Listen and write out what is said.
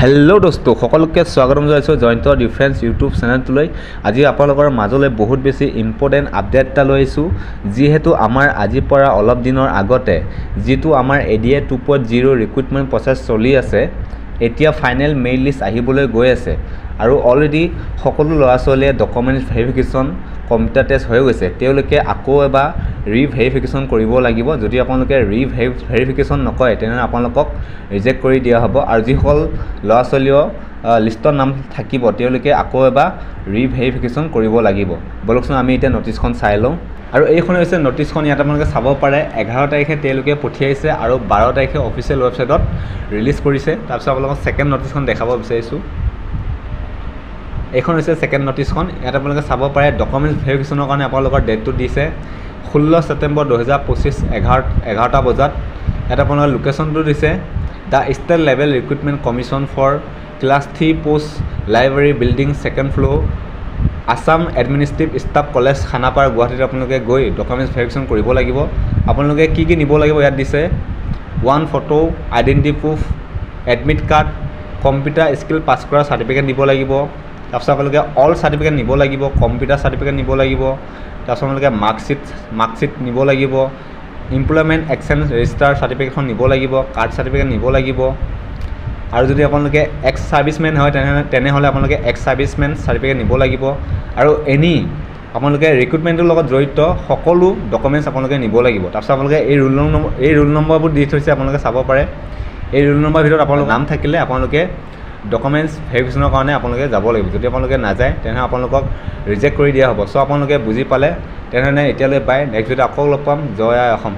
Hello' দোস্তো সকলোকে স্বাগতম জনাইছোঁ জয়ন্ত ডিফেন্স ইউটিউব চেনেলটোলৈ। আজি আপোনালোকৰ মাজলৈ বহুত বেছি ইম্পৰ্টেণ্ট আপডেট এটা লৈ আহিছোঁ, যিহেতু আমাৰ আজিৰ পৰা অলপ দিনৰ আগতে যিটো আমাৰ ADA 2.0 ৰিক্ৰুটমেণ্ট প্ৰচেছ চলি আছে, এতিয়া ফাইনেল মেইল লিষ্ট আহিবলৈ গৈ আছে আৰু অলৰেডি সকলো ল'ৰা ছোৱালীয়ে ডকুমেণ্টছ ভেৰিফিকেশ্যন কম্পিউটাৰ টেষ্ট হৈ গৈছে। তেওঁলোকে আকৌ এবাৰ ৰিভেৰিফিকেশ্যন কৰিব লাগিব। যদি আপোনালোকে ৰিভেৰিফিকেশ্যন নকৰে তেনেহ'লে আপোনালোকক ৰিজেক্ট কৰি দিয়া হ'ব, আৰু যিসকল ল'ৰা ছোৱালীও লিষ্টৰ নাম থাকিব তেওঁলোকে আকৌ এবাৰ ৰিভেৰিফিকেশ্যন কৰিব লাগিব। বলকচোন আমি এতিয়া নটিছখন চাই লওঁ। আৰু এইখন হৈছে নটিছখন, ইয়াত আপোনালোকে চাব পাৰে 11 তাৰিখে তেওঁলোকে পঠিয়াইছে আৰু 12 তাৰিখে অফিচিয়েল ৱেবছাইটত ৰিলিজ কৰিছে। তাৰপিছত আপোনালোকক ছেকেণ্ড নটিছখন দেখাব বিচাৰিছোঁ। এইখন হৈছে ছেকেণ্ড নটিছখন। ইয়াত আপোনালোকে চাব পাৰে ডকুমেণ্টছ ভেৰিফিকেশ্যনৰ কাৰণে আপোনালোকৰ ডেটটো দিছে 16 ছেপ্টেম্বৰ 2025 11টা বজাত। ইয়াত আপোনালোকৰ লোকেশ্যনটো দিছে the state level recruitment commission for class 3 post library building second floor Assam administrative staff college Khanapara গুৱাহাটীত আপোনালোকে গৈ ডকুমেণ্টছ ভেৰিফিকেশ্যন কৰিব লাগিব। আপোনালোকে কি কি নিব লাগিব ইয়াত দিছে 1 photo, identity proof, admit card, computer skill pass কৰা চাৰ্টিফিকেট নিব লাগিব। তাৰপিছত আপোনালোকে অল চাৰ্টিফিকেট নিব লাগিব, কম্পিউটাৰ চাৰ্টিফিকেট নিব লাগিব। তাৰপিছত আপোনালোকে মাৰ্কশ্বিট নিব লাগিব, এমপ্লয়মেণ্ট এক্সচেঞ্জ ৰেজিষ্টাৰ চাৰ্টিফিকেটখন নিব লাগিব, কাৰ্ড চাৰ্টিফিকেট নিব লাগিব। আৰু যদি আপোনালোকে এক্স ছাৰ্ভিচমেন হয় তেনেহ'লে আপোনালোকে এক্স ছাৰ্ভিচমেন চাৰ্টিফিকেট নিব লাগিব। আৰু আপোনালোকে ৰিক্ৰুটমেণ্টৰ লগত জড়িত সকলো ডকুমেণ্টছ আপোনালোকে নিব লাগিব। তাৰপিছত আপোনালোকে এই ৰোল নম্বৰবোৰ দি থৈছে, আপোনালোকে চাব পাৰে। এই ৰোল নম্বৰৰ ভিতৰত আপোনালোকৰ নাম থাকিলে আপোনালোকে ডকুমেণ্টছ ভেৰিফিকেশ্যনৰ কাৰণে আপোনালোকে যাব লাগিব। যদি আপোনালোকে নাযায় তেনেহ'লে আপোনালোকক ৰিজেক্ট কৰি দিয়া হ'ব। চ' আপোনালোকে বুজি পালে। তেনেধৰণে এতিয়ালৈ বাই, নেক্সট ভিডিঅ'ত আকৌ লগ পাম। জয় আই অসম।